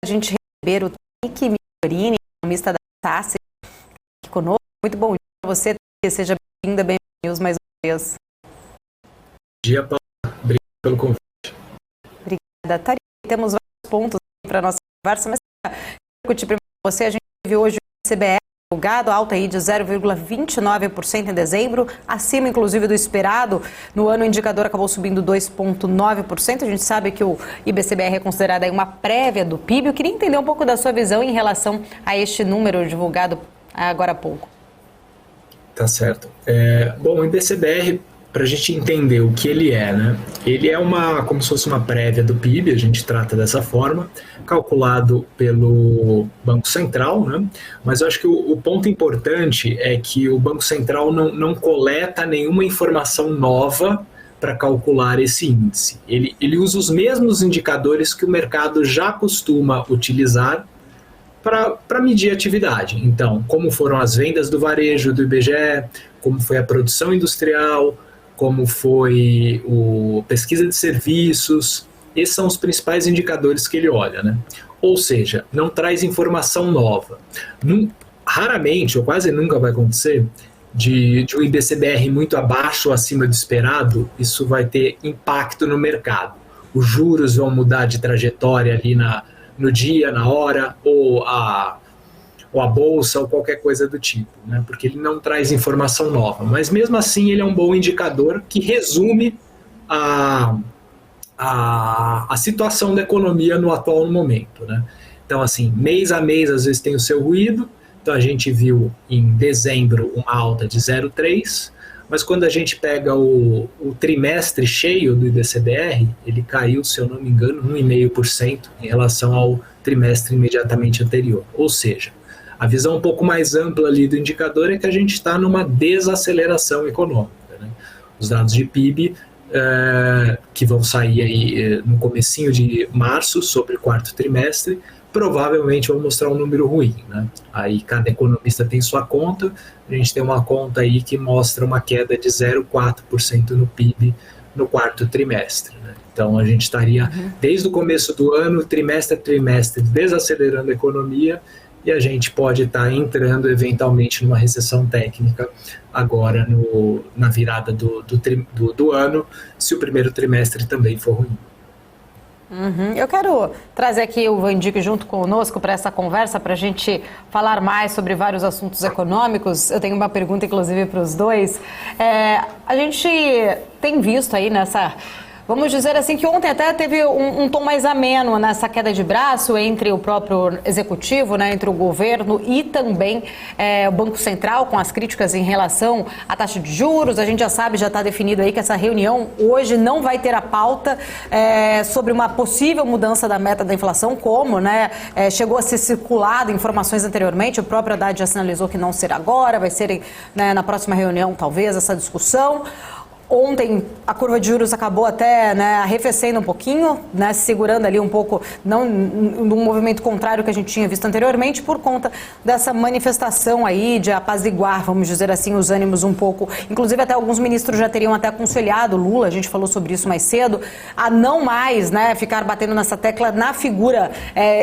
a gente receber o Tarik Miorini, economista da Sassi, aqui conosco. Muito bom dia para você, que seja bem-vinda, bem-vindos mais uma vez. Bom dia, Paula. Obrigado pelo convite. Obrigada. Tarik, temos vários pontos para a nossa conversa, mas para discutir primeiro com você, a gente viu hoje o IBCBR divulgado, alta aí de 0,29% em dezembro, acima inclusive do esperado. No ano o indicador acabou subindo 2,9%. A gente sabe que o IBCBR é considerado aí uma prévia do PIB. Eu queria entender um pouco da sua visão em relação a este número divulgado agora há pouco. Tá certo. Bom, o IBCBR, para a gente entender o que ele é, né? Ele é como se fosse uma prévia do PIB, a gente trata dessa forma, calculado pelo Banco Central, né? Mas eu acho que o ponto importante é que o Banco Central não coleta nenhuma informação nova para calcular esse índice. Ele usa os mesmos indicadores que o mercado já costuma utilizar para medir a atividade. Então, como foram as vendas do varejo do IBGE, como foi a produção industrial, como foi a pesquisa de serviços. Esses são os principais indicadores que ele olha, né? Ou seja, não traz informação nova. Raramente, ou quase nunca vai acontecer, de um IBCBR muito abaixo ou acima do esperado, isso vai ter impacto no mercado. Os juros vão mudar de trajetória ali no dia, na hora, ou a bolsa, ou qualquer coisa do tipo, né? Porque ele não traz informação nova. Mas mesmo assim ele é um bom indicador que resume a situação da economia no atual momento, né? Então, assim, mês a mês às vezes tem o seu ruído. Então a gente viu em dezembro uma alta de 0,3%, mas quando a gente pega o trimestre cheio do IBCBR, ele caiu, se eu não me engano, 1,5% em relação ao trimestre imediatamente anterior. Ou seja, a visão um pouco mais ampla ali do indicador é que a gente está numa desaceleração econômica, né? Os dados de PIB que vão sair aí no comecinho de março sobre o quarto trimestre provavelmente vão mostrar um número ruim, né? Aí cada economista tem sua conta. A gente tem uma conta aí que mostra uma queda de 0,4% no PIB no quarto trimestre, né? Então a gente estaria desde o começo do ano, trimestre a trimestre, desacelerando a economia, e a gente pode estar entrando eventualmente numa recessão técnica agora na virada do ano, se o primeiro trimestre também for ruim. Eu quero trazer aqui o Vandico junto conosco para essa conversa, para a gente falar mais sobre vários assuntos econômicos. Eu tenho uma pergunta, inclusive, para os dois. A gente tem visto aí vamos dizer assim, que ontem até teve um tom mais ameno nessa queda de braço entre o próprio executivo, né, entre o governo e também o Banco Central, com as críticas em relação à taxa de juros. A gente já sabe, já está definido aí que essa reunião hoje não vai ter a pauta sobre uma possível mudança da meta da inflação, como, né, chegou a ser circulado informações anteriormente. O próprio Haddad já sinalizou que não será agora, vai ser, né, na próxima reunião, talvez, essa discussão. Ontem a curva de juros acabou até, né, arrefecendo um pouquinho, né, segurando ali um pouco, não num movimento contrário que a gente tinha visto anteriormente, por conta dessa manifestação aí de apaziguar, vamos dizer assim, os ânimos um pouco. Inclusive até alguns ministros já teriam até aconselhado Lula, a gente falou sobre isso mais cedo, a não mais, né, ficar batendo nessa tecla na figura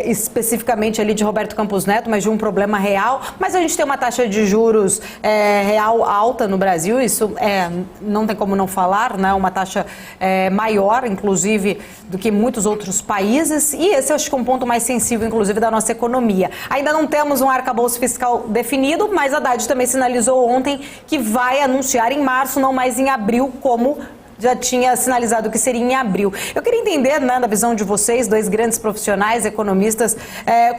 especificamente ali de Roberto Campos Neto, mas de um problema real. Mas a gente tem uma taxa de juros real alta no Brasil, isso não tem como não falar, né? Uma taxa maior, inclusive, do que muitos outros países, e esse eu acho que é um ponto mais sensível, inclusive, da nossa economia. Ainda não temos um arcabouço fiscal definido, mas a Haddad também sinalizou ontem que vai anunciar em março, não mais em abril, como já tinha sinalizado que seria em abril. Eu queria entender, né, da visão de vocês, dois grandes profissionais, economistas,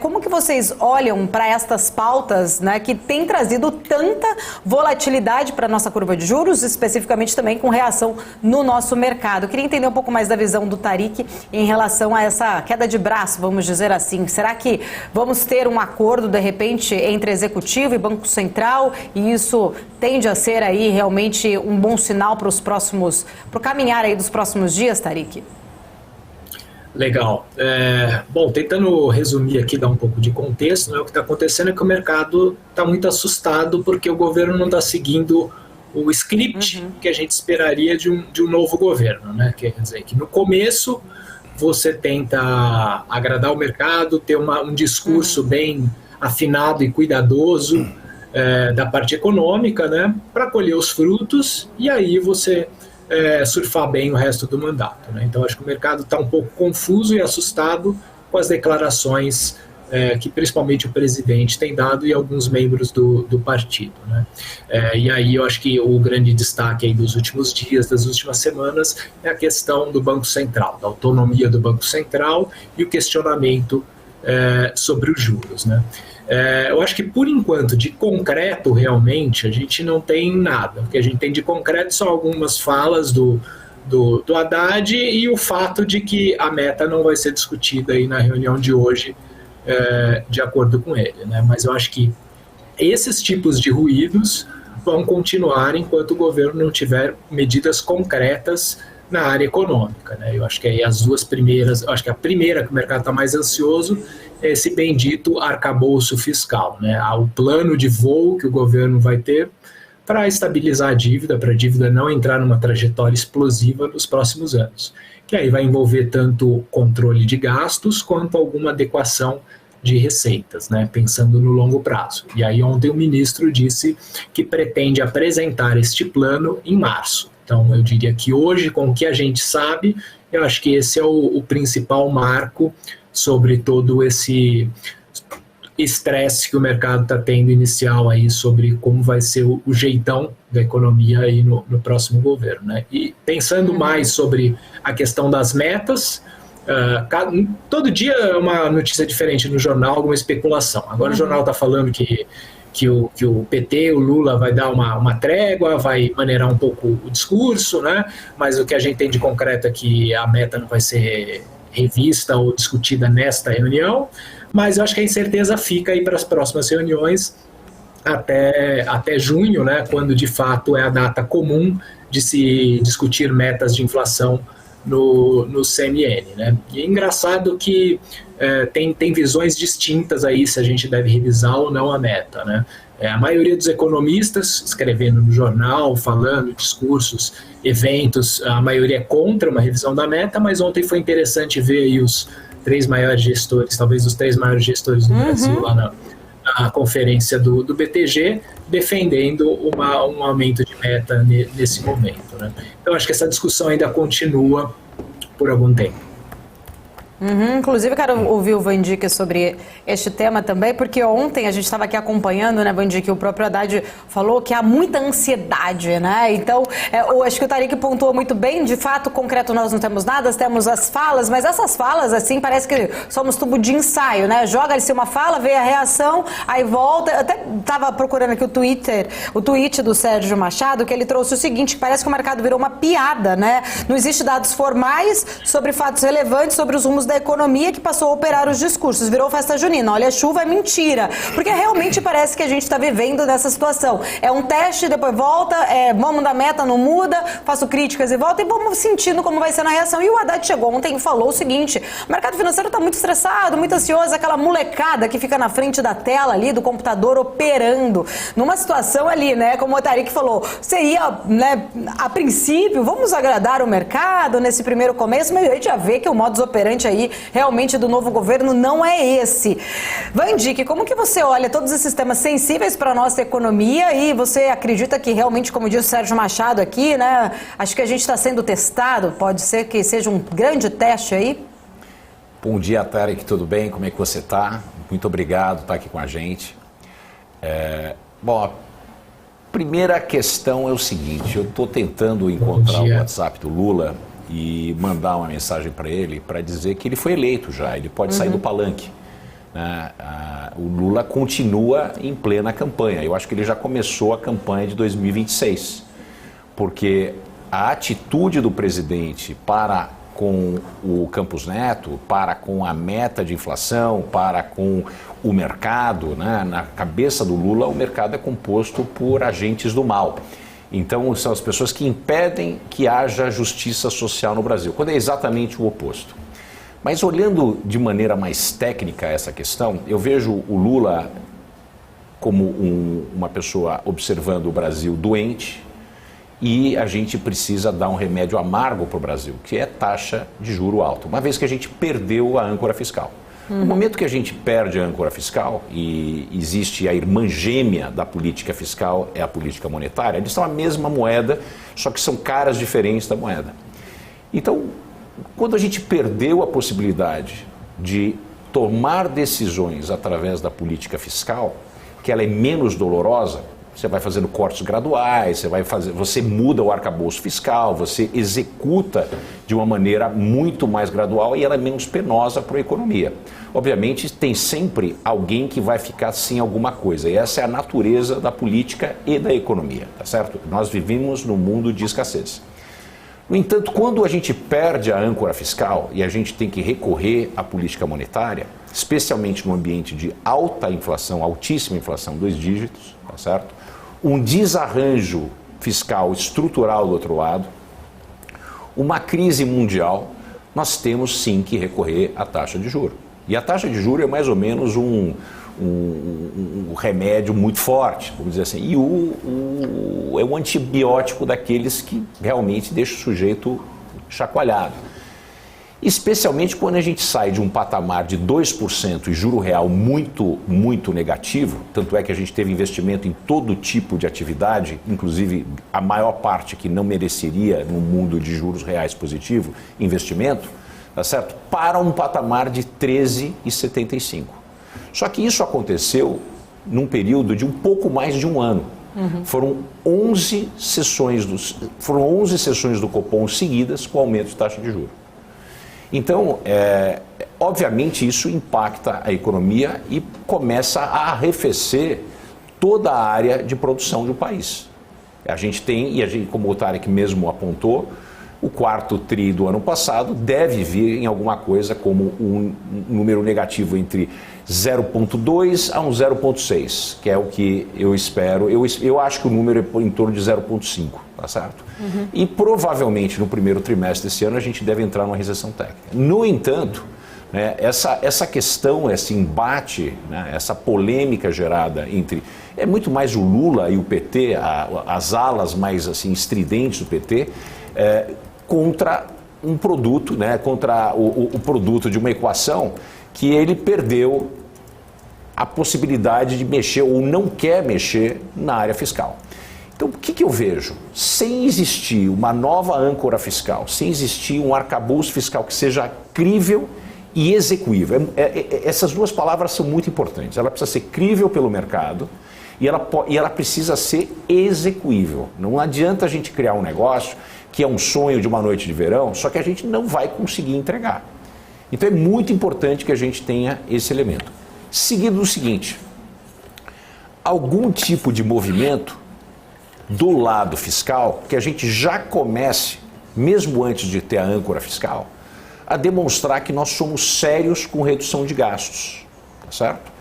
como que vocês olham para estas pautas, né, que têm trazido tanta volatilidade para a nossa curva de juros, especificamente também com reação no nosso mercado. Eu queria entender um pouco mais da visão do Tarik em relação a essa queda de braço, vamos dizer assim. Será que vamos ter um acordo, de repente, entre Executivo e Banco Central, e isso tende a ser aí realmente um bom sinal para o caminhar aí dos próximos dias, Tarik? Legal. Bom, tentando resumir aqui, dar um pouco de contexto, né, o que está acontecendo é que o mercado está muito assustado porque o governo não está seguindo o script que a gente esperaria de um novo governo, né? Quer dizer, que no começo você tenta agradar o mercado, ter um discurso bem afinado e cuidadoso da parte econômica, né, para colher os frutos e aí você surfar bem o resto do mandato, né? Então acho que o mercado está um pouco confuso e assustado com as declarações que principalmente o presidente tem dado e alguns membros do partido, né? E aí eu acho que o grande destaque aí dos últimos dias, das últimas semanas, é a questão do Banco Central, da autonomia do Banco Central e o questionamento sobre os juros, né? Eu acho que por enquanto de concreto realmente a gente não tem nada. O que a gente tem de concreto são algumas falas do Haddad e o fato de que a meta não vai ser discutida aí na reunião de hoje, de acordo com ele, né? Mas eu acho que esses tipos de ruídos vão continuar enquanto o governo não tiver medidas concretas na área econômica, né? Eu acho que aí as duas primeiras, eu acho que a primeira que o mercado está mais ansioso é esse bendito arcabouço fiscal, né? O plano de voo que o governo vai ter para estabilizar a dívida, para a dívida não entrar numa trajetória explosiva nos próximos anos, que aí vai envolver tanto controle de gastos quanto alguma adequação de receitas, né, pensando no longo prazo. E aí ontem o ministro disse que pretende apresentar este plano em março. Então eu diria que hoje, com o que a gente sabe, eu acho que esse é o principal marco sobre todo esse estresse que o mercado está tendo inicial aí sobre como vai ser o jeitão da economia aí no próximo governo, né? E pensando mais sobre a questão das metas, todo dia é uma notícia diferente no jornal, alguma especulação. Agora o jornal está falando que o PT, o Lula, vai dar uma trégua, vai maneirar um pouco o discurso, né? Mas o que a gente tem de concreto é que a meta não vai ser revista ou discutida nesta reunião, mas eu acho que a incerteza fica aí para as próximas reuniões até junho, né, quando de fato é a data comum de se discutir metas de inflação no CMN, né? E é engraçado que tem visões distintas aí se a gente deve revisar ou não a meta, né? A maioria dos economistas escrevendo no jornal, falando, discursos, eventos, a maioria é contra uma revisão da meta, mas ontem foi interessante ver aí os 3 maiores gestores, talvez os 3 maiores gestores do Brasil lá na conferência do BTG, defendendo um aumento de meta nesse momento, né? Então acho que essa discussão ainda continua por algum tempo. Inclusive, quero ouvir o Van Dijk sobre este tema também, porque ontem a gente estava aqui acompanhando, né, Van Dijk, o próprio Haddad falou que há muita ansiedade, né? Então, eu acho que o Tariq pontuou muito bem, de fato, concreto nós não temos nada, temos as falas, mas essas falas, assim, parece que somos tubo de ensaio, né? Joga-se uma fala, vê a reação, aí volta. Eu até estava procurando aqui o tweet do Sérgio Machado, que ele trouxe o seguinte, que parece que o mercado virou uma piada, né? Não existem dados formais sobre fatos relevantes, sobre os rumos da economia que passou a operar os discursos, virou festa junina. Olha, chuva é mentira, porque realmente parece que a gente está vivendo nessa situação. É um teste, depois volta, vamos da meta, não muda, faço críticas e volta e vamos sentindo como vai ser na reação. E o Haddad chegou ontem e falou o seguinte, o mercado financeiro está muito estressado, muito ansioso, aquela molecada que fica na frente da tela ali, do computador, operando, numa situação ali, né, como o Tariq falou, seria, né, a princípio, vamos agradar o mercado nesse primeiro começo, mas a gente já vê que o modus operandi aí realmente do novo governo não é esse. Van Dijk, como que você olha todos esses temas sensíveis para a nossa economia e você acredita que realmente, como diz o Sérgio Machado aqui, né, acho que a gente está sendo testado, pode ser que seja um grande teste aí? Bom dia, Tariq, tudo bem? Como é que você está? Muito obrigado por estar aqui com a gente. Bom, a primeira questão é o seguinte, eu estou tentando encontrar o WhatsApp do Lula e mandar uma mensagem para ele para dizer que ele foi eleito já, ele pode sair do palanque, né? O Lula continua em plena campanha, eu acho que ele já começou a campanha de 2026, porque a atitude do presidente para com o Campos Neto, para com a meta de inflação, para com o mercado, né? Na cabeça do Lula o mercado é composto por agentes do mal. Então, são as pessoas que impedem que haja justiça social no Brasil, quando é exatamente o oposto. Mas olhando de maneira mais técnica essa questão, eu vejo o Lula como uma pessoa observando o Brasil doente e a gente precisa dar um remédio amargo para o Brasil, que é taxa de juro alta, uma vez que a gente perdeu a âncora fiscal. No momento que a gente perde a âncora fiscal e existe a irmã gêmea da política fiscal, é a política monetária, eles são a mesma moeda, só que são caras diferentes da moeda. Então, quando a gente perdeu a possibilidade de tomar decisões através da política fiscal, que ela é menos dolorosa, você vai fazendo cortes graduais, você muda o arcabouço fiscal, você executa de uma maneira muito mais gradual e ela é menos penosa para a economia. Obviamente, tem sempre alguém que vai ficar sem alguma coisa, e essa é a natureza da política e da economia, tá certo? Nós vivemos num mundo de escassez. No entanto, quando a gente perde a âncora fiscal e a gente tem que recorrer à política monetária, especialmente no ambiente de alta inflação, altíssima inflação, 2 dígitos, tá certo? Um desarranjo fiscal estrutural do outro lado, uma crise mundial, nós temos sim que recorrer à taxa de juros. E a taxa de juros é mais ou menos um remédio muito forte, vamos dizer assim, e é um antibiótico daqueles que realmente deixa o sujeito chacoalhado. Especialmente quando a gente sai de um patamar de 2% e juro real muito, muito negativo, tanto é que a gente teve investimento em todo tipo de atividade, inclusive a maior parte que não mereceria no mundo de juros reais positivo, investimento, tá certo? Para um patamar de 13,75. Só que isso aconteceu num período de um pouco mais de um ano. Foram 11 sessões do Copom seguidas com aumento de taxa de juros. Então, obviamente, isso impacta a economia e começa a arrefecer toda a área de produção do país. A gente tem, como o Tarek mesmo apontou, o quarto TRI do ano passado deve vir em alguma coisa como um número negativo entre 0,2 a um 0,6, que é o que eu espero. Eu acho que o número é em torno de 0,5, tá certo? E provavelmente no primeiro trimestre desse ano a gente deve entrar numa recessão técnica. No entanto, né, essa questão, esse embate, né, essa polêmica gerada entre... É muito mais o Lula e o PT, as alas mais assim, estridentes do PT, contra um produto, né, contra o produto de uma equação que ele perdeu a possibilidade de mexer ou não quer mexer na área fiscal. Então, o que eu vejo? Sem existir uma nova âncora fiscal, sem existir um arcabouço fiscal que seja crível e execuível, essas duas palavras são muito importantes. Ela precisa ser crível pelo mercado e ela precisa ser execuível. Não adianta a gente criar um negócio que é um sonho de uma noite de verão, só que a gente não vai conseguir entregar. Então é muito importante que a gente tenha esse elemento. Seguido do seguinte, algum tipo de movimento do lado fiscal, que a gente já comece, mesmo antes de ter a âncora fiscal, a demonstrar que nós somos sérios com redução de gastos, tá certo?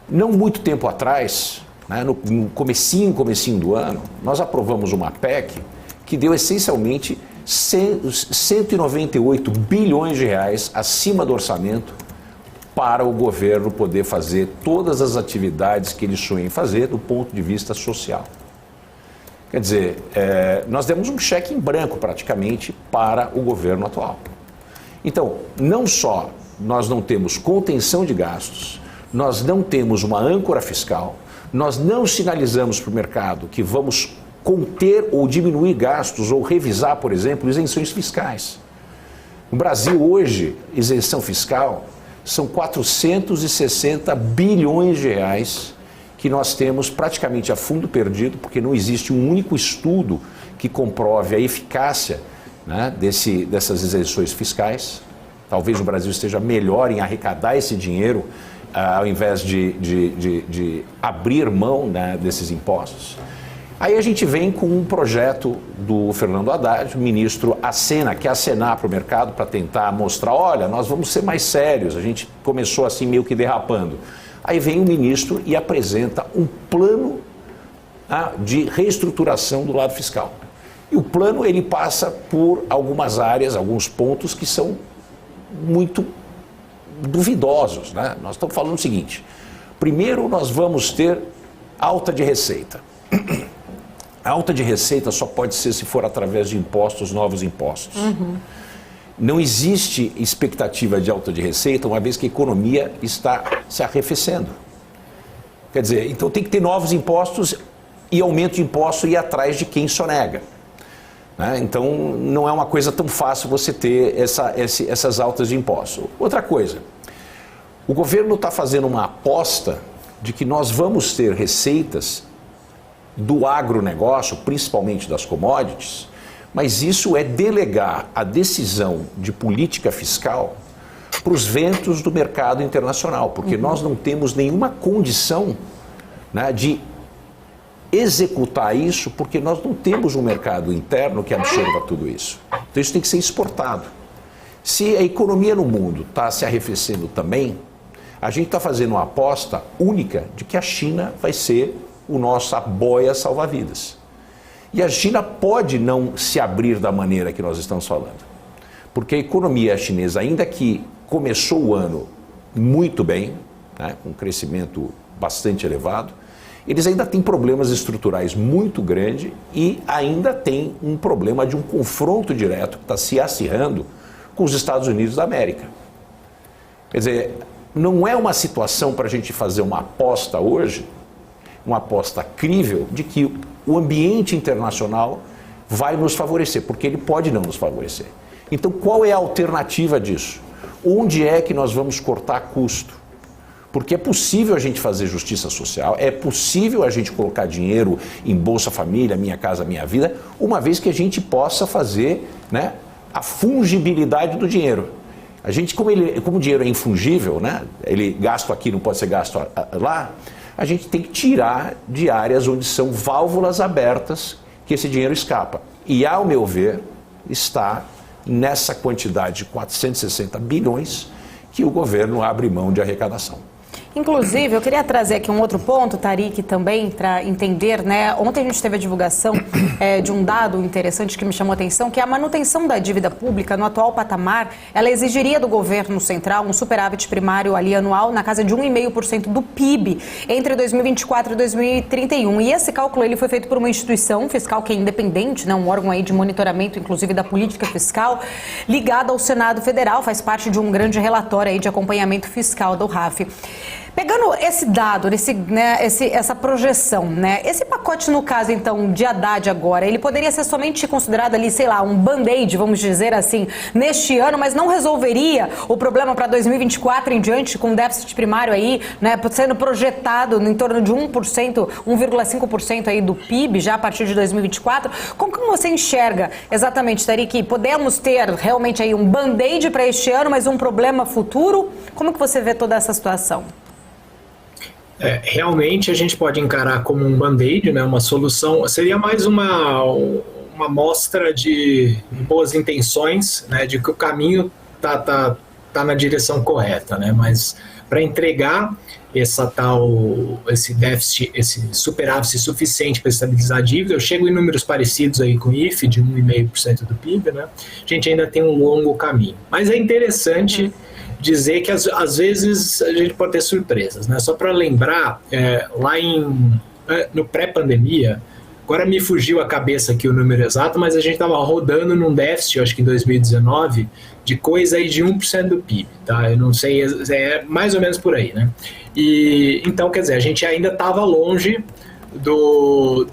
Não muito tempo atrás, né, no comecinho do ano, nós aprovamos uma PEC que deu essencialmente 198 bilhões de reais acima do orçamento para o governo poder fazer todas as atividades que ele sonha em fazer do ponto de vista social. Quer dizer, nós demos um cheque em branco praticamente para o governo atual. Então, não só nós não temos contenção de gastos, nós não temos uma âncora fiscal, nós não sinalizamos para o mercado que vamos conter ou diminuir gastos ou revisar, por exemplo, isenções fiscais. No Brasil, hoje, isenção fiscal são 460 bilhões de reais que nós temos praticamente a fundo perdido, porque não existe um único estudo que comprove a eficácia, né, dessas isenções fiscais. Talvez o Brasil esteja melhor em arrecadar esse dinheiro ao invés de abrir mão, né, desses impostos. Aí a gente vem com um projeto do Fernando Haddad, o ministro quer acenar para o mercado para tentar mostrar, olha, nós vamos ser mais sérios, a gente começou assim meio que derrapando. Aí vem o ministro e apresenta um plano de reestruturação do lado fiscal. E o plano ele passa por algumas áreas, alguns pontos que são muito duvidosos, né? Nós estamos falando o seguinte, primeiro nós vamos ter alta de receita. A alta de receita só pode ser se for através de impostos, novos impostos. Não existe expectativa de alta de receita, uma vez que a economia está se arrefecendo. Quer dizer, então tem que ter novos impostos e aumento de imposto e ir atrás de quem sonega. Né? Então não é uma coisa tão fácil você ter essas altas de impostos. Outra coisa, o governo está fazendo uma aposta de que nós vamos ter receitas do agronegócio, principalmente das commodities, mas isso é delegar a decisão de política fiscal para os ventos do mercado internacional, porque nós não temos nenhuma condição, né, de executar isso, porque nós não temos um mercado interno que absorva tudo isso. Então isso tem que ser exportado. Se a economia no mundo está se arrefecendo também, a gente está fazendo uma aposta única de que a China vai ser o nossa boia salva-vidas. E a China pode não se abrir da maneira que nós estamos falando. Porque a economia chinesa, ainda que começou o ano muito bem, né, com um crescimento bastante elevado, eles ainda têm problemas estruturais muito grandes e ainda tem um problema de um confronto direto que está se acirrando com os Estados Unidos da América. Quer dizer, não é uma situação para a gente fazer uma aposta hoje, uma aposta crível de que o ambiente internacional vai nos favorecer, porque ele pode não nos favorecer. Então, qual é a alternativa disso? Onde é que nós vamos cortar custo? Porque é possível a gente fazer justiça social, é possível a gente colocar dinheiro em Bolsa Família, Minha Casa Minha Vida, uma vez que a gente possa fazer, né, a fungibilidade do dinheiro. A gente, como o dinheiro é infungível, né, ele gasto aqui não pode ser gasto lá, a gente tem que tirar de áreas onde são válvulas abertas que esse dinheiro escapa. E, ao meu ver, está nessa quantidade de 460 bilhões que o governo abre mão de arrecadação. Inclusive, eu queria trazer aqui um outro ponto, Tariq, também, para entender, né? Ontem a gente teve a divulgação de um dado interessante que me chamou a atenção, que é a manutenção da dívida pública no atual patamar, ela exigiria do governo central um superávit primário ali anual na casa de 1,5% do PIB entre 2024 e 2031. E esse cálculo ele foi feito por uma instituição fiscal que é independente, né? Um órgão aí de monitoramento, inclusive, da política fiscal, ligado ao Senado Federal, faz parte de um grande relatório aí de acompanhamento fiscal do RAF. Pegando esse dado, essa projeção, né? Esse pacote, no caso, então, de Haddad agora, ele poderia ser somente considerado ali, sei lá, um band-aid, vamos dizer assim, neste ano, mas não resolveria o problema para 2024 em diante, com déficit primário aí, né, sendo projetado em torno de 1%, 1,5% aí do PIB já a partir de 2024. Como que você enxerga exatamente, Tariq? Podemos ter realmente aí um band-aid para este ano, mas um problema futuro? Como que você vê toda essa situação? Realmente a gente pode encarar como um band-aid, né, uma solução, seria mais uma mostra de boas intenções, né, de que o caminho tá na direção correta, né, mas para entregar esse déficit, esse superávit suficiente para estabilizar a dívida, eu chego em números parecidos aí com o IFE, de 1,5% do PIB, né, a gente ainda tem um longo caminho. Mas é interessante dizer que às vezes a gente pode ter surpresas, né? Só para lembrar, lá no pré-pandemia, agora me fugiu a cabeça aqui o número exato, mas a gente estava rodando num déficit, acho que em 2019, de coisa aí de 1% do PIB, tá? Eu não sei, é mais ou menos por aí, né? E então, quer dizer, a gente ainda estava longe do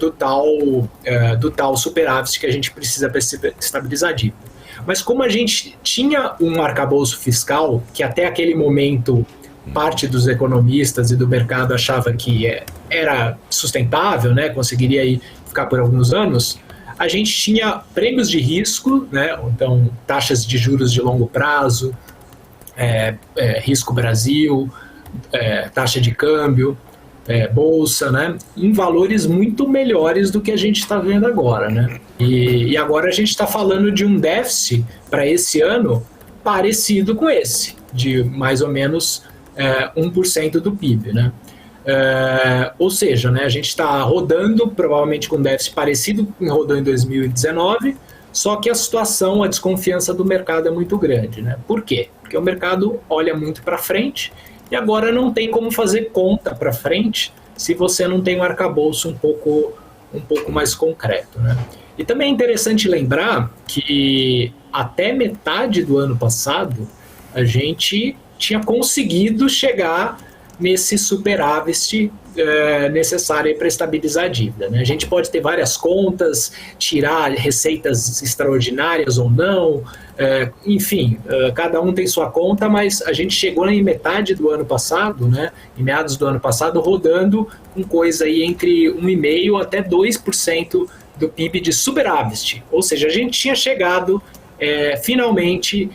tal superávit que a gente precisa para estabilizar a dívida. Mas como a gente tinha um arcabouço fiscal, que até aquele momento parte dos economistas e do mercado achava que era sustentável, né, conseguiria aí ficar por alguns anos, a gente tinha prêmios de risco, né, então taxas de juros de longo prazo, risco Brasil, taxa de câmbio, bolsa, né, em valores muito melhores do que a gente está vendo agora, né? E agora a gente está falando de um déficit para esse ano parecido com esse, de mais ou menos 1% do PIB, né? Ou seja, né, a gente está rodando provavelmente com um déficit parecido com o que rodou em 2019, só que a situação, a desconfiança do mercado é muito grande, né? Por quê? Porque o mercado olha muito para frente e agora não tem como fazer conta para frente se você não tem um arcabouço um pouco um pouco mais concreto, né? E também é interessante lembrar que até metade do ano passado a gente tinha conseguido chegar nesse superávit necessário para estabilizar a dívida, né? A gente pode ter várias contas, tirar receitas extraordinárias ou não, enfim, cada um tem sua conta, mas a gente chegou em metade do ano passado, né, em meados do ano passado, rodando com coisa aí entre 1,5% até 2% do PIB de superávit, ou seja, a gente tinha chegado finalmente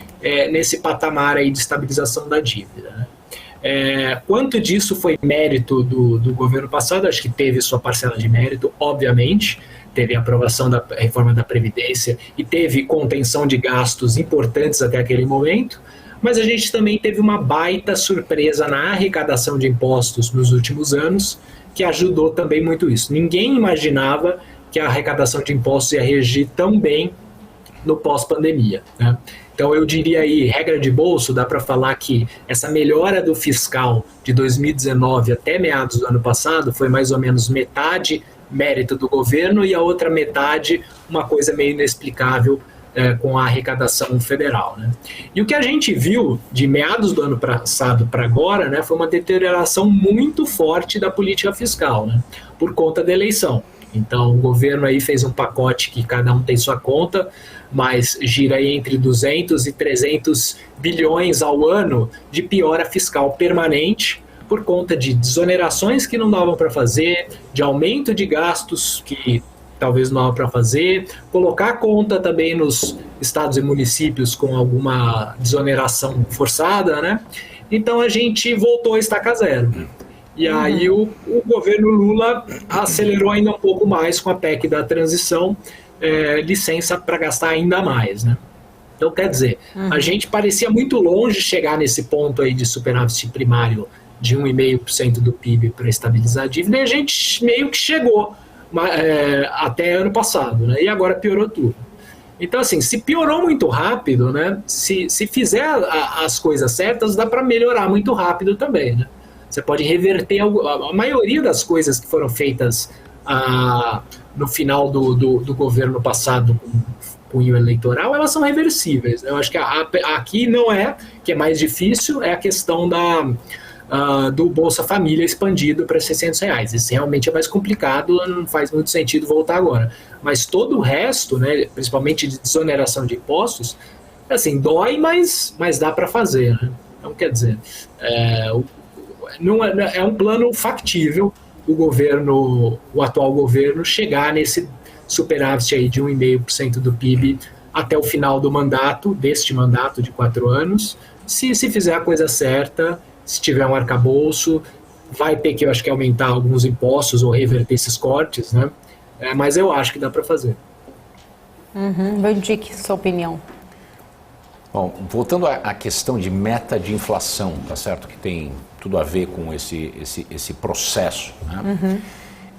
nesse patamar aí de estabilização da dívida, né? Quanto disso foi mérito do governo passado? Acho que teve sua parcela de mérito, obviamente, teve a aprovação da reforma da Previdência e teve contenção de gastos importantes até aquele momento, mas a gente também teve uma baita surpresa na arrecadação de impostos nos últimos anos, que ajudou também muito isso. Ninguém imaginava que a arrecadação de impostos ia reagir tão bem no pós-pandemia, né? Então eu diria aí, regra de bolso, dá para falar que essa melhora do fiscal de 2019 até meados do ano passado foi mais ou menos metade mérito do governo e a outra metade uma coisa meio inexplicável com a arrecadação federal, né? E o que a gente viu de meados do ano passado para agora, né, foi uma deterioração muito forte da política fiscal, né, por conta da eleição. Então o governo aí fez um pacote que cada um tem sua conta, mas gira aí entre 200 e 300 bilhões ao ano de piora fiscal permanente por conta de desonerações que não davam para fazer, de aumento de gastos que talvez não davam para fazer, colocar a conta também nos estados e municípios com alguma desoneração forçada, né? Então a gente voltou a estaca zero. E aí o governo Lula acelerou ainda um pouco mais com a PEC da transição, licença para gastar ainda mais, né? Então, quer dizer, a gente parecia muito longe de chegar nesse ponto aí de superávit primário de 1,5% do PIB para estabilizar a dívida, e a gente meio que chegou até ano passado, né? E agora piorou tudo. Então, assim, se piorou muito rápido, né? Se fizer as coisas certas, dá para melhorar muito rápido também, né? Você pode reverter a maioria das coisas que foram feitas no final do governo passado com cunho eleitoral, elas são reversíveis. Eu acho que aqui não que é mais difícil, é a questão do Bolsa Família expandido para R$600. Isso realmente é mais complicado, não faz muito sentido voltar agora. Mas todo o resto, né, principalmente de desoneração de impostos, assim, dói, mas dá para fazer, né? Então, quer dizer, é um plano factível o atual governo chegar nesse superávit aí de 1,5% do PIB até o final deste mandato de 4 anos, se fizer a coisa certa, se tiver um arcabouço, vai ter que, eu acho que, aumentar alguns impostos ou reverter esses cortes, né? Mas eu acho que dá para fazer. Vandick, sua opinião. Bom, voltando à questão de meta de inflação, tá certo? Que tem tudo a ver com esse processo, né?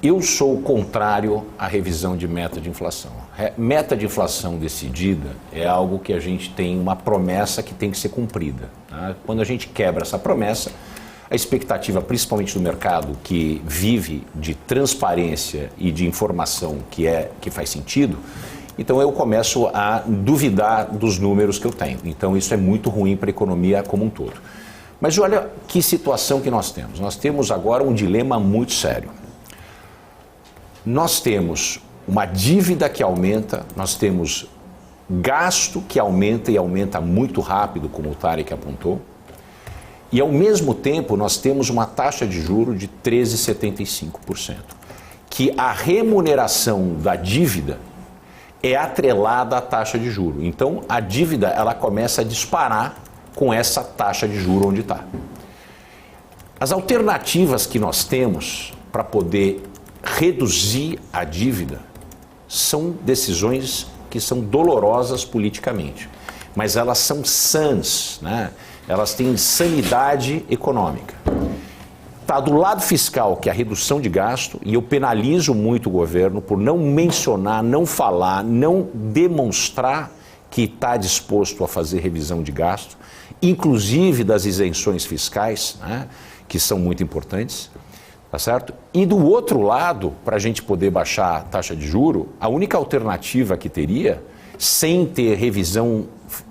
Eu sou contrário à revisão de meta de inflação. Meta de inflação decidida é algo que a gente tem uma promessa que tem que ser cumprida, né? Quando a gente quebra essa promessa, a expectativa, principalmente do mercado, que vive de transparência e de informação que faz sentido, então eu começo a duvidar dos números que eu tenho. Então isso é muito ruim para a economia como um todo. Mas olha que situação que nós temos. Nós temos agora um dilema muito sério. Nós temos uma dívida que aumenta, nós temos gasto que aumenta e aumenta muito rápido, como o Tarek apontou, e ao mesmo tempo nós temos uma taxa de juros de 13,75%, que a remuneração da dívida é atrelada à taxa de juros. Então a dívida ela começa a disparar com essa taxa de juros onde está. As alternativas que nós temos para poder reduzir a dívida são decisões que são dolorosas politicamente, mas elas são sãs, né? Elas têm sanidade econômica. Está do lado fiscal, que é a redução de gasto, e eu penalizo muito o governo por não mencionar, não falar, não demonstrar que está disposto a fazer revisão de gasto, inclusive das isenções fiscais, né, que são muito importantes. tá certo? E do outro lado, para a gente poder baixar a taxa de juro, a única alternativa que teria, sem ter revisão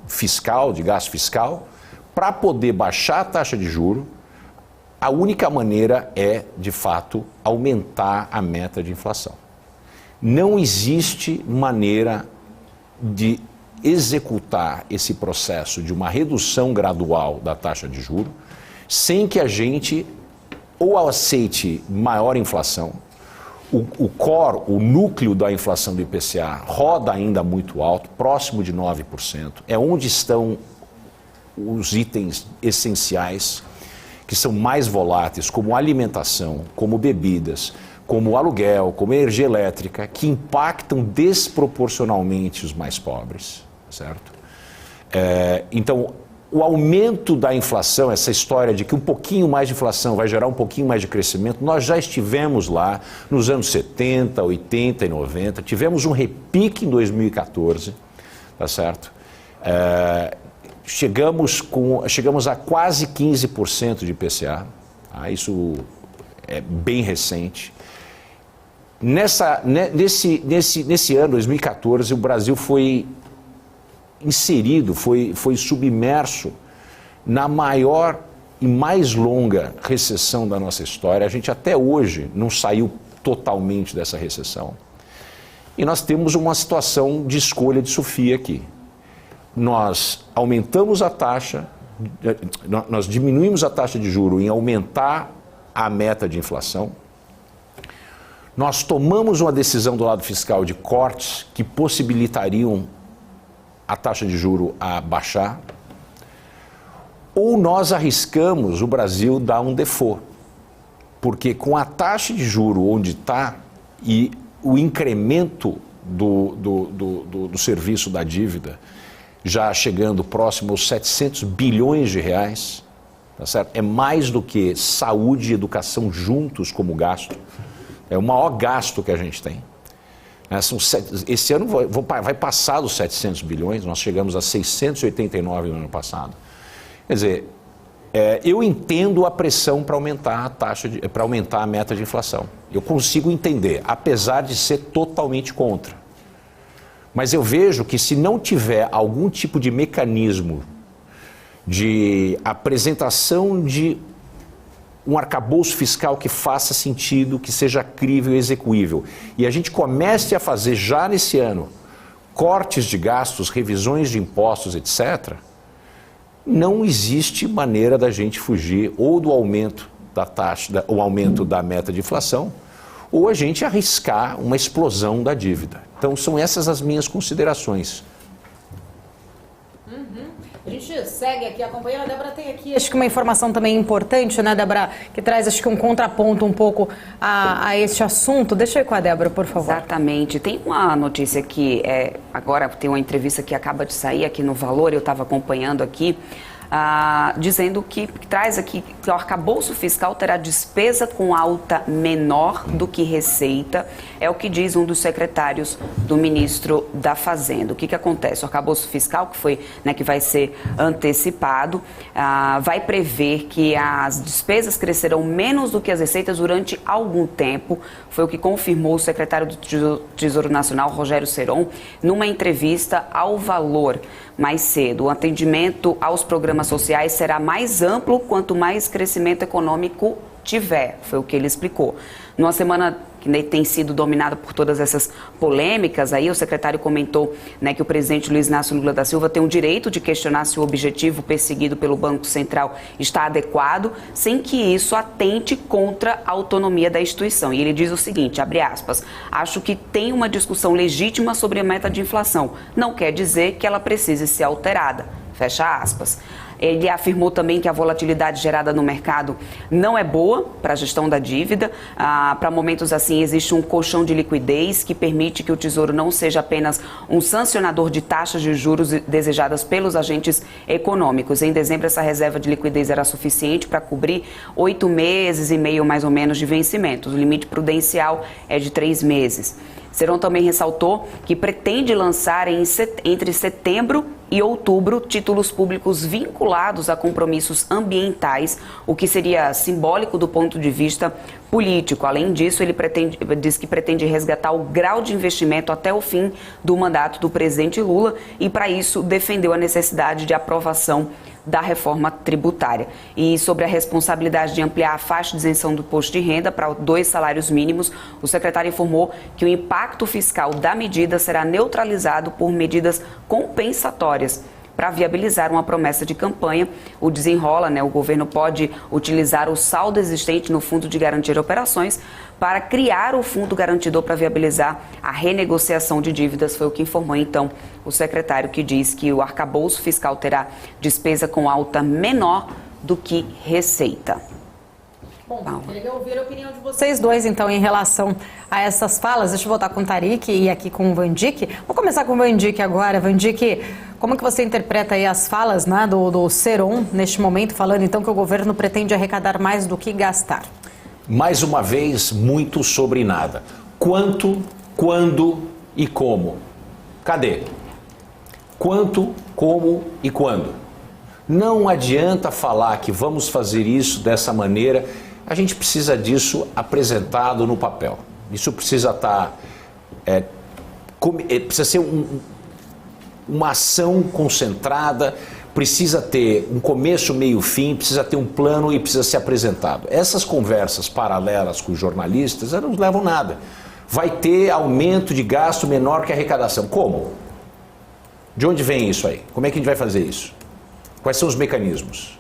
fiscal, de gasto fiscal, para poder baixar a taxa de juro, a única maneira é, de fato, aumentar a meta de inflação. Não existe maneira de executar esse processo de uma redução gradual da taxa de juro sem que a gente ou aceite maior inflação, o core, o núcleo da inflação do IPCA roda ainda muito alto, próximo de 9%, é onde estão os itens essenciais que são mais voláteis, como alimentação, como bebidas, como aluguel, como energia elétrica, que impactam desproporcionalmente os mais pobres, certo? Então, o aumento da inflação, essa história de que um pouquinho mais de inflação vai gerar um pouquinho mais de crescimento, nós já estivemos lá nos anos 70, 80 e 90, tivemos um repique em 2014, tá certo? Chegamos a quase 15% de IPCA, tá? Isso é bem recente. Nesse ano, 2014, o Brasil foi inserido, foi submerso na maior e mais longa recessão da nossa história. A gente até hoje não saiu totalmente dessa recessão. E nós temos uma situação de escolha de Sofia aqui. Nós aumentamos a taxa, nós diminuímos a taxa de juros em aumentar a meta de inflação. Nós tomamos uma decisão do lado fiscal de cortes que possibilitariam a taxa de juros a baixar. Ou nós arriscamos o Brasil dar um default. Porque com a taxa de juros onde está e o incremento do serviço da dívida já chegando próximo aos 700 bilhões de reais, tá certo? É mais do que saúde e educação juntos como gasto. É o maior gasto que a gente tem. Esse ano vai passar dos 700 bilhões, nós chegamos a 689 no ano passado. Quer dizer, eu entendo a pressão para aumentar para aumentar a meta de inflação. Eu consigo entender, apesar de ser totalmente contra. Mas eu vejo que se não tiver algum tipo de mecanismo de apresentação de um arcabouço fiscal que faça sentido, que seja crível e execuível, e a gente comece a fazer já nesse ano cortes de gastos, revisões de impostos, etc., não existe maneira da gente fugir ou do aumento da taxa, o aumento da meta de inflação, ou a gente arriscar uma explosão da dívida. Então, são essas as minhas considerações. A gente segue aqui acompanhando. A Débora tem aqui, acho que uma informação também importante, né, Débora, que traz, acho que um contraponto um pouco a este assunto. Deixa eu ir com a Débora, por favor. Exatamente. Tem uma notícia que, agora tem uma entrevista que acaba de sair aqui no Valor, eu estava acompanhando aqui, dizendo que traz aqui que o arcabouço fiscal terá despesa com alta menor do que receita, é o que diz um dos secretários do ministro da Fazenda. O que acontece? O arcabouço fiscal, que foi, que vai ser antecipado, vai prever que as despesas crescerão menos do que as receitas durante algum tempo, foi o que confirmou o secretário do Tesouro Nacional, Rogério Seron, numa entrevista ao Valor mais cedo. O atendimento aos programas sociais será mais amplo quanto mais crescimento econômico tiver, foi o que ele explicou. Numa semana que tem sido dominada por todas essas polêmicas, aí o secretário comentou que o presidente Luiz Inácio Lula da Silva tem o direito de questionar se o objetivo perseguido pelo Banco Central está adequado, sem que isso atente contra a autonomia da instituição. E ele diz o seguinte, abre aspas, acho que tem uma discussão legítima sobre a meta de inflação, não quer dizer que ela precise ser alterada, fecha aspas. Ele afirmou também que a volatilidade gerada no mercado não é boa para a gestão da dívida. Para momentos assim, existe um colchão de liquidez que permite que o Tesouro não seja apenas um sancionador de taxas de juros desejadas pelos agentes econômicos. Em dezembro, essa reserva de liquidez era suficiente para cobrir 8 meses e meio, mais ou menos, de vencimentos. O limite prudencial é de 3 meses. Seron também ressaltou que pretende lançar entre setembro e outubro títulos públicos vinculados a compromissos ambientais, o que seria simbólico do ponto de vista político. Além disso, ele diz que pretende resgatar o grau de investimento até o fim do mandato do presidente Lula e, para isso, defendeu a necessidade de aprovação da reforma tributária. E sobre a responsabilidade de ampliar a faixa de isenção do imposto de renda para 2 salários mínimos, o secretário informou que o impacto fiscal da medida será neutralizado por medidas compensatórias. Para viabilizar uma promessa de campanha, o Desenrola, o governo pode utilizar o saldo existente no Fundo de Garantia de Operações para criar o Fundo Garantidor para viabilizar a renegociação de dívidas. Foi o que informou, então, o secretário, que diz que o arcabouço fiscal terá despesa com alta menor do que receita. Bom, queria ouvir a opinião de vocês dois, então, em relação a essas falas. Deixa eu voltar com o Tariq e aqui com o Vandique. Vou começar com o Vandique agora. Vandique, como que você interpreta aí as falas, né, do Seron, neste momento, falando, então, que o governo pretende arrecadar mais do que gastar? Mais uma vez, muito sobre nada. Quanto, quando e como? Cadê? Quanto, como e quando? Não adianta falar que vamos fazer isso dessa maneira. A gente precisa disso apresentado no papel. Isso precisa estar... precisa ser uma ação concentrada, precisa ter um começo, meio, fim, precisa ter um plano e precisa ser apresentado. Essas conversas paralelas com os jornalistas não levam nada. Vai ter aumento de gasto menor que arrecadação. Como? De onde vem isso aí? Como é que a gente vai fazer isso? Quais são os mecanismos?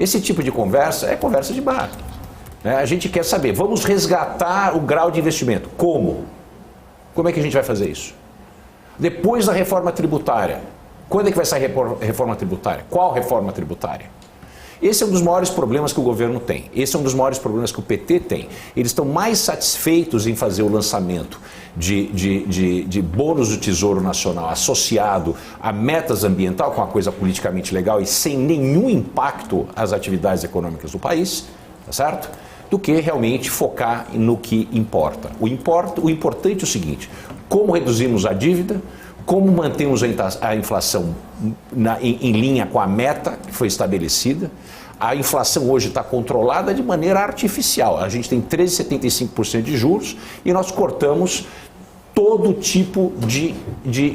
Esse tipo de conversa é conversa de bar. A gente quer saber, vamos resgatar o grau de investimento. Como? Como é que a gente vai fazer isso? Depois da reforma tributária. Quando é que vai sair a reforma tributária? Qual reforma tributária? Esse é um dos maiores problemas que o governo tem. Esse é um dos maiores problemas que o PT tem. Eles estão mais satisfeitos em fazer o lançamento de bônus do Tesouro Nacional associado a metas ambientais, com uma coisa politicamente legal e sem nenhum impacto às atividades econômicas do país, tá certo? Do que realmente focar no que importa. O importante é o seguinte: como reduzimos a dívida, como mantemos a inflação em linha com a meta que foi estabelecida. A inflação hoje está controlada de maneira artificial. A gente tem 13,75% de juros e nós cortamos todo tipo de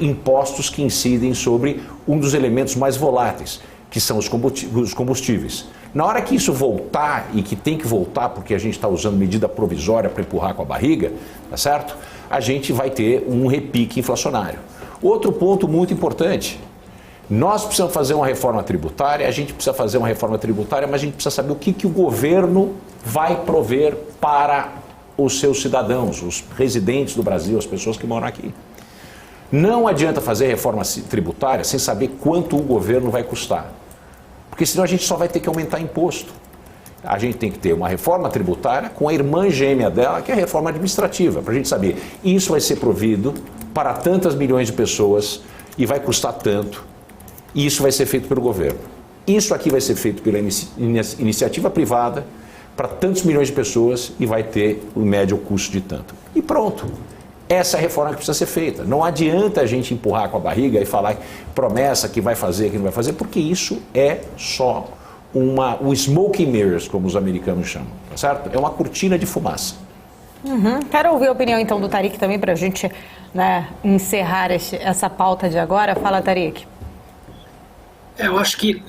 impostos que incidem sobre um dos elementos mais voláteis, que são os combustíveis. Na hora que isso voltar, e que tem que voltar porque a gente está usando medida provisória para empurrar com a barriga, tá certo? A gente vai ter um repique inflacionário. Outro ponto muito importante: nós precisamos fazer uma reforma tributária, a gente precisa fazer uma reforma tributária, mas a gente precisa saber o que o governo vai prover para os seus cidadãos, os residentes do Brasil, as pessoas que moram aqui. Não adianta fazer reforma tributária sem saber quanto o governo vai custar, porque senão a gente só vai ter que aumentar imposto. A gente tem que ter uma reforma tributária com a irmã gêmea dela, que é a reforma administrativa, para a gente saber, isso vai ser provido para tantas milhões de pessoas e vai custar tanto, e isso vai ser feito pelo governo. Isso aqui vai ser feito pela iniciativa privada para tantos milhões de pessoas e vai ter o médio custo de tanto. E pronto. Essa é a reforma que precisa ser feita. Não adianta a gente empurrar com a barriga e falar promessa que vai fazer, que não vai fazer, porque isso é só um smoke mirrors, como os americanos chamam, tá certo? É uma cortina de fumaça. Quero ouvir a opinião, então, do Tariq também, para a gente, né, encerrar essa pauta de agora. Fala, Tariq. Eu acho que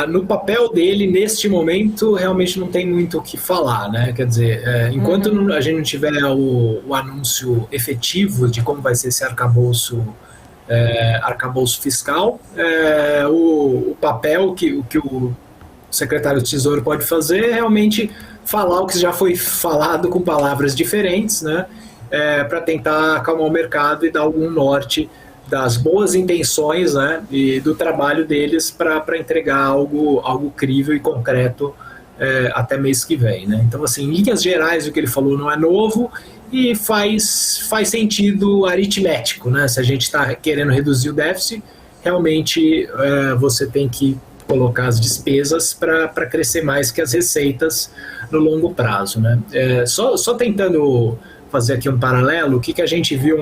no papel dele, neste momento, realmente não tem muito o que falar, né? Quer dizer, enquanto a gente não tiver o anúncio efetivo de como vai ser esse arcabouço fiscal, o papel que o secretário do Tesouro pode fazer é realmente falar o que já foi falado com palavras diferentes, né? Para tentar acalmar o mercado e dar algum norte das boas intenções, né, e do trabalho deles para entregar algo crível e concreto até mês que vem, né? Então, assim, em linhas gerais, o que ele falou não é novo e faz sentido aritmético, né? Se a gente está querendo reduzir o déficit, realmente você tem que colocar as despesas para crescer mais que as receitas no longo prazo, né? Só tentando fazer aqui um paralelo, o que a gente viu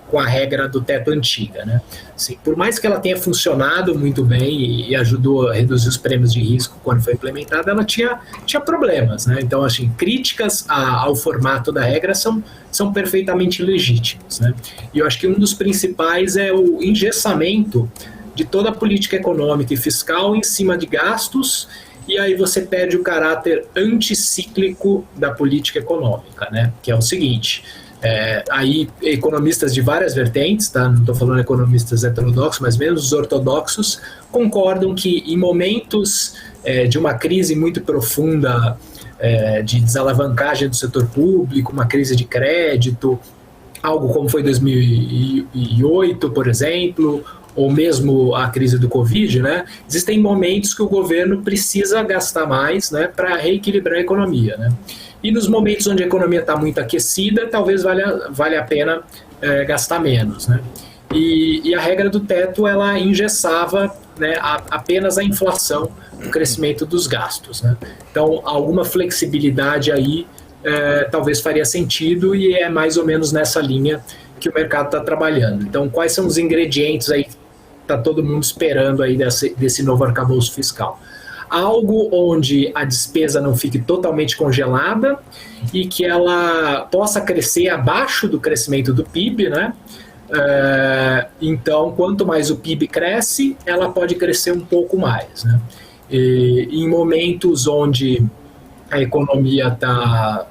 com a regra do teto antiga, né? Assim, por mais que ela tenha funcionado muito bem e ajudou a reduzir os prêmios de risco quando foi implementada, ela tinha problemas, né? Então, assim, críticas ao formato da regra são perfeitamente legítimas, né? E eu acho que um dos principais é o engessamento de toda a política econômica e fiscal em cima de gastos, e aí você perde o caráter anticíclico da política econômica, né? Que é o seguinte, aí economistas de várias vertentes, tá? Não estou falando economistas heterodoxos, mas mesmo os ortodoxos, concordam que em momentos de uma crise muito profunda, de desalavancagem do setor público, uma crise de crédito, algo como foi 2008, por exemplo, ou mesmo a crise do Covid, né? Existem momentos que o governo precisa gastar mais, né, para reequilibrar a economia, né? E nos momentos onde a economia está muito aquecida, talvez valha a pena gastar menos, né? E a regra do teto, ela engessava, né, apenas a inflação, o crescimento dos gastos, né? Então, alguma flexibilidade aí talvez faria sentido, e é mais ou menos nessa linha que o mercado está trabalhando. Então, quais são os ingredientes aí que está todo mundo esperando aí desse novo arcabouço fiscal? Algo onde a despesa não fique totalmente congelada e que ela possa crescer abaixo do crescimento do PIB, né? Então, quanto mais o PIB cresce, ela pode crescer um pouco mais, né? E em momentos onde a economia está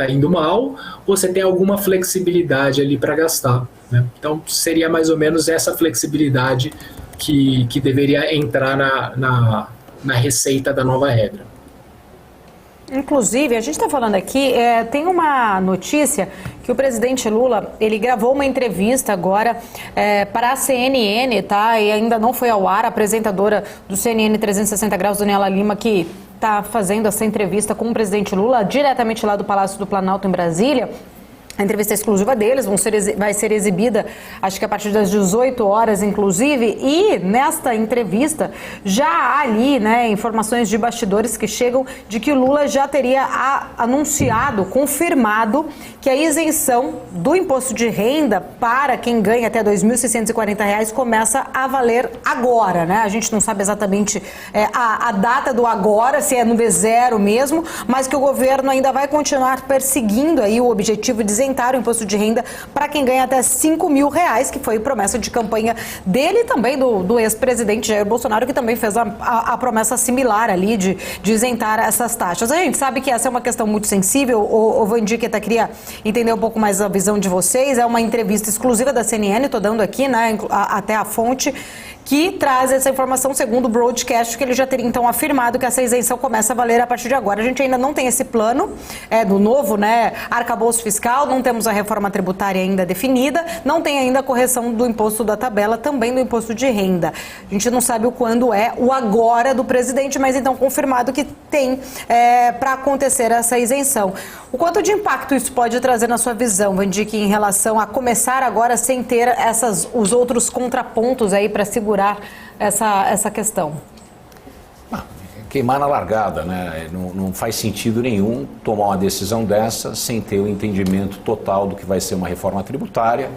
indo mal, você tem alguma flexibilidade ali para gastar, né? Então, seria mais ou menos essa flexibilidade que deveria entrar na receita da nova regra. Inclusive, a gente está falando aqui, tem uma notícia que o presidente Lula, ele gravou uma entrevista agora para a CNN, tá? E ainda não foi ao ar. A apresentadora do CNN 360 Graus, Daniela Lima, que está fazendo essa entrevista com o presidente Lula, diretamente lá do Palácio do Planalto, em Brasília. A entrevista é exclusiva deles, vai ser exibida, acho que a partir das 18 horas, inclusive, e nesta entrevista já há ali, né, informações de bastidores que chegam de que o Lula já teria anunciado, confirmado, que a isenção do imposto de renda para quem ganha até R$ 2.640 começa a valer agora, né? A gente não sabe exatamente a data do agora, se é no V0 mesmo, mas que o governo ainda vai continuar perseguindo aí o objetivo de isentar o imposto de renda para quem ganha até R$ 5.000, que foi promessa de campanha dele e também do ex-presidente Jair Bolsonaro, que também fez a promessa similar ali de isentar essas taxas. A gente sabe que essa é uma questão muito sensível. O Vandiqueta queria entender um pouco mais a visão de vocês. É uma entrevista exclusiva da CNN, estou dando aqui, né, até a fonte, que traz essa informação segundo o broadcast, que ele já teria então afirmado que essa isenção começa a valer a partir de agora. A gente ainda não tem esse plano do novo, né, arcabouço fiscal, não temos a reforma tributária ainda definida, não tem ainda a correção do imposto da tabela, também do imposto de renda. A gente não sabe o quando é o agora do presidente, mas então confirmado que tem para acontecer essa isenção. O quanto de impacto isso pode trazer na sua visão, Vandique, em relação a começar agora sem ter os outros contrapontos aí para segurar essa questão? Queimar na largada, né? Não faz sentido nenhum tomar uma decisão dessa sem ter o entendimento total do que vai ser uma reforma tributária,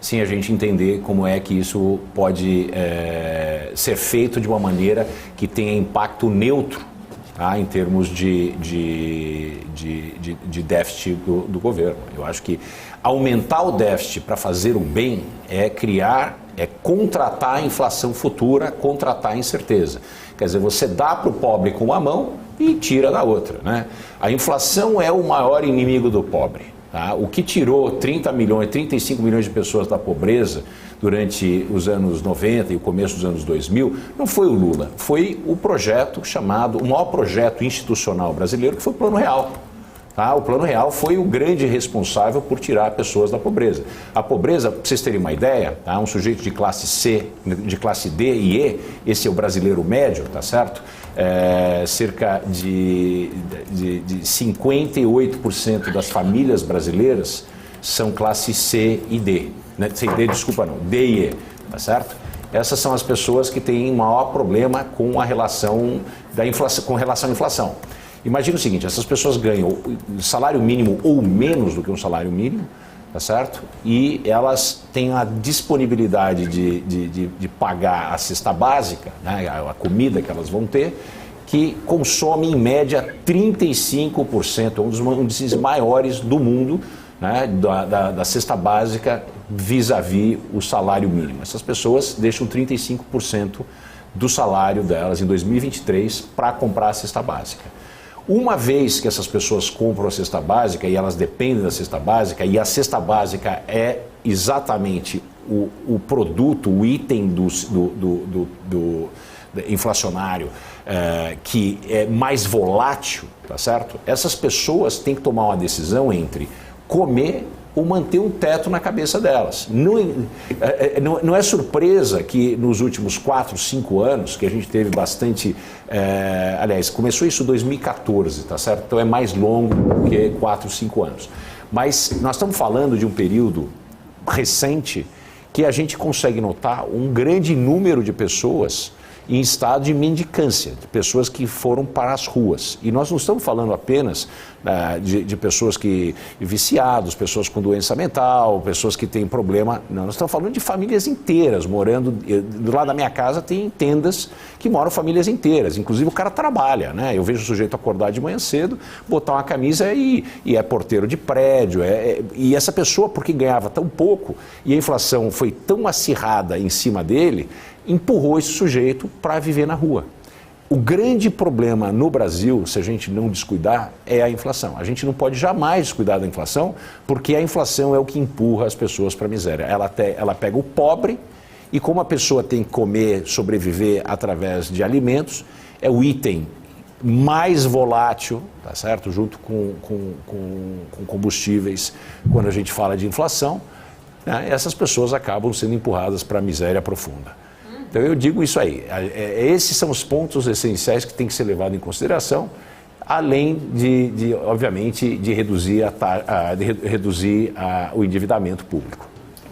sem a gente entender como é que isso pode ser feito de uma maneira que tenha impacto neutro, tá, em termos de déficit do governo. Eu acho que aumentar o déficit para fazer o bem é contratar a inflação futura, contratar a incerteza. Quer dizer, você dá para o pobre com uma mão e tira da outra, né? A inflação é o maior inimigo do pobre, tá? O que tirou 35 milhões de pessoas da pobreza durante os anos 90 e o começo dos anos 2000 não foi o Lula, foi o projeto o maior projeto institucional brasileiro, que foi o Plano Real. Tá? O Plano Real foi o grande responsável por tirar pessoas da pobreza. A pobreza, para vocês terem uma ideia, tá? Um sujeito de classe C, de classe D e E, esse é o brasileiro médio, tá certo? Cerca de 58% das famílias brasileiras são classe C e D. Né? D e E, tá certo? Essas são as pessoas que têm maior problema com a relação da inflação, com relação à inflação. Imagina o seguinte, essas pessoas ganham salário mínimo ou menos do que um salário mínimo, tá certo? E elas têm a disponibilidade de pagar a cesta básica, né, a comida que elas vão ter, que consome em média 35%, um dos índices maiores do mundo, né, da cesta básica vis-à-vis o salário mínimo. Essas pessoas deixam 35% do salário delas em 2023 para comprar a cesta básica. Uma vez que essas pessoas compram a cesta básica e elas dependem da cesta básica, e a cesta básica é exatamente o produto, o item do inflacionário que é mais volátil, tá certo? Essas pessoas têm que tomar uma decisão entre comer ou manter um teto na cabeça delas. Não é surpresa que nos últimos 4, 5 anos, que a gente teve bastante... aliás, começou isso em 2014, tá certo? Então é mais longo do que 4, 5 anos. Mas nós estamos falando de um período recente que a gente consegue notar um grande número de pessoas em estado de mendicância, de pessoas que foram para as ruas. E nós não estamos falando apenas de pessoas viciados, pessoas com doença mental, pessoas que têm problema. Não, nós estamos falando de famílias inteiras morando. Do lado da minha casa tem tendas que moram famílias inteiras. Inclusive o cara trabalha, né? Eu vejo o sujeito acordar de manhã cedo, botar uma camisa e é porteiro de prédio. E essa pessoa, porque ganhava tão pouco e a inflação foi tão acirrada em cima dele, empurrou esse sujeito para viver na rua. O grande problema no Brasil, se a gente não descuidar, é a inflação. A gente não pode jamais descuidar da inflação, porque a inflação é o que empurra as pessoas para a miséria. Ela pega o pobre e, como a pessoa tem que comer, sobreviver através de alimentos, é o item mais volátil, tá certo? Junto com combustíveis, quando a gente fala de inflação, né? Essas pessoas acabam sendo empurradas para a miséria profunda. Então eu digo isso aí, esses são os pontos essenciais que tem que ser levado em consideração, além obviamente, de reduzir o endividamento público.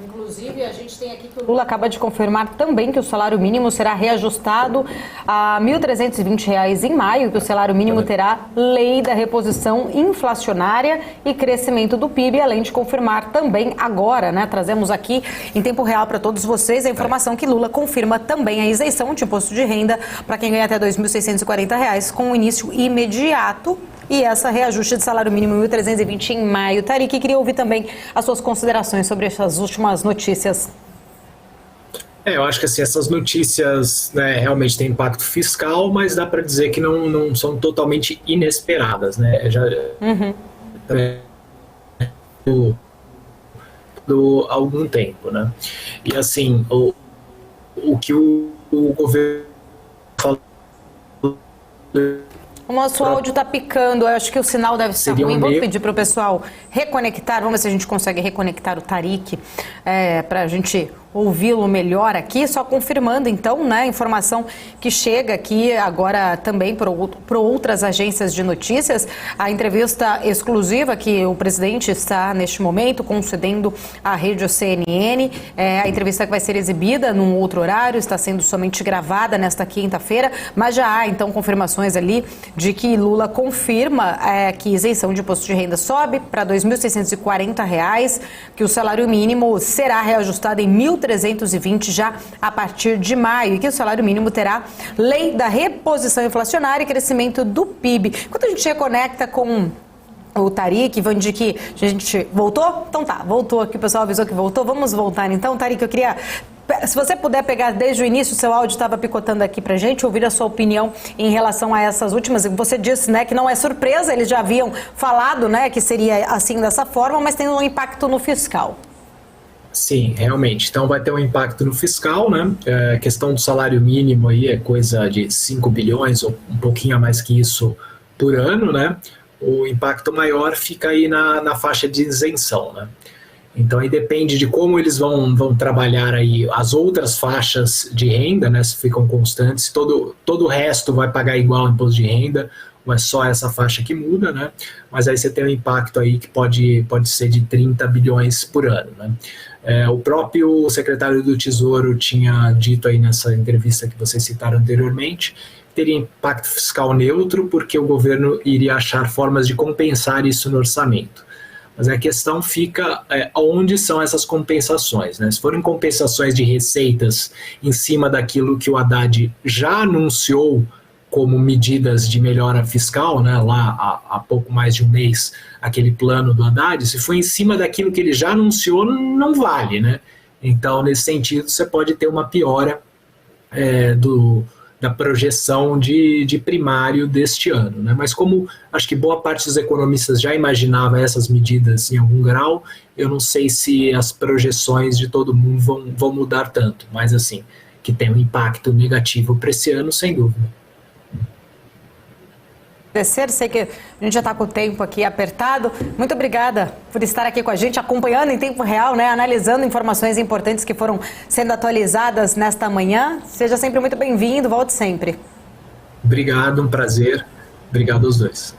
Inclusive, a gente tem aqui que o Lula acaba de confirmar também que o salário mínimo será reajustado a R$ 1.320 em maio, que o salário mínimo terá lei da reposição inflacionária e crescimento do PIB, além de confirmar também agora, né, trazemos aqui em tempo real para todos vocês a informação que Lula confirma também a isenção de imposto de renda para quem ganha até R$ 2.640 com início imediato. E essa reajuste de salário mínimo 1.320 em maio. Tariq, queria ouvir também as suas considerações sobre essas últimas notícias. Eu acho que assim, essas notícias, né, realmente têm impacto fiscal, mas dá para dizer que não são totalmente inesperadas, né? Do algum tempo, né? E assim, o que o governo falou. O nosso áudio está picando, eu acho que o sinal deve estar ruim. Vamos pedir para o pessoal reconectar, vamos ver se a gente consegue reconectar o Tariq para a gente ouvi-lo melhor aqui, só confirmando então, né, a informação que chega aqui agora também por outras agências de notícias, a entrevista exclusiva que o presidente está neste momento concedendo à rede CNN, a entrevista que vai ser exibida num outro horário, está sendo somente gravada nesta quinta-feira, mas já há então confirmações ali de que Lula confirma que isenção de imposto de renda sobe para R$ 2.640, que o salário mínimo será reajustado em 1.320 já a partir de maio e que o salário mínimo terá lei da reposição inflacionária e crescimento do PIB. Enquanto a gente reconecta com o Tariq, Vandique, a gente voltou? Então tá, voltou aqui, o pessoal avisou que voltou. Vamos voltar então. Tariq, eu queria... Se você puder pegar desde o início, o seu áudio estava picotando aqui pra gente, ouvir a sua opinião em relação a essas últimas. Você disse, né, que não é surpresa, eles já haviam falado, né, que seria assim dessa forma, mas tem um impacto no fiscal. Sim, realmente. Então vai ter um impacto no fiscal, né? A questão do salário mínimo aí é coisa de 5 bilhões ou um pouquinho a mais que isso por ano, né? O impacto maior fica aí na faixa de isenção, né? Então aí depende de como eles vão trabalhar aí as outras faixas de renda, né? Se ficam constantes, todo o resto vai pagar igual imposto de renda, ou é só essa faixa que muda, né? Mas aí você tem um impacto aí que pode ser de 30 bilhões por ano, né? O próprio secretário do Tesouro tinha dito aí nessa entrevista que vocês citaram anteriormente teria impacto fiscal neutro, porque o governo iria achar formas de compensar isso no orçamento. Mas a questão fica onde são essas compensações, né? Se forem compensações de receitas em cima daquilo que o Haddad já anunciou como medidas de melhora fiscal, né, lá há pouco mais de um mês, aquele plano do Haddad, se for em cima daquilo que ele já anunciou, não vale, né? Então, nesse sentido, você pode ter uma piora da projeção de primário deste ano, né? Mas como acho que boa parte dos economistas já imaginava essas medidas em algum grau, eu não sei se as projeções de todo mundo vão mudar tanto, mas assim, que tem um impacto negativo para esse ano, sem dúvida. Sei que a gente já está com o tempo aqui apertado. Muito obrigada por estar aqui com a gente, acompanhando em tempo real, né, analisando informações importantes que foram sendo atualizadas nesta manhã. Seja sempre muito bem-vindo, volte sempre. Obrigado, um prazer. Obrigado aos dois.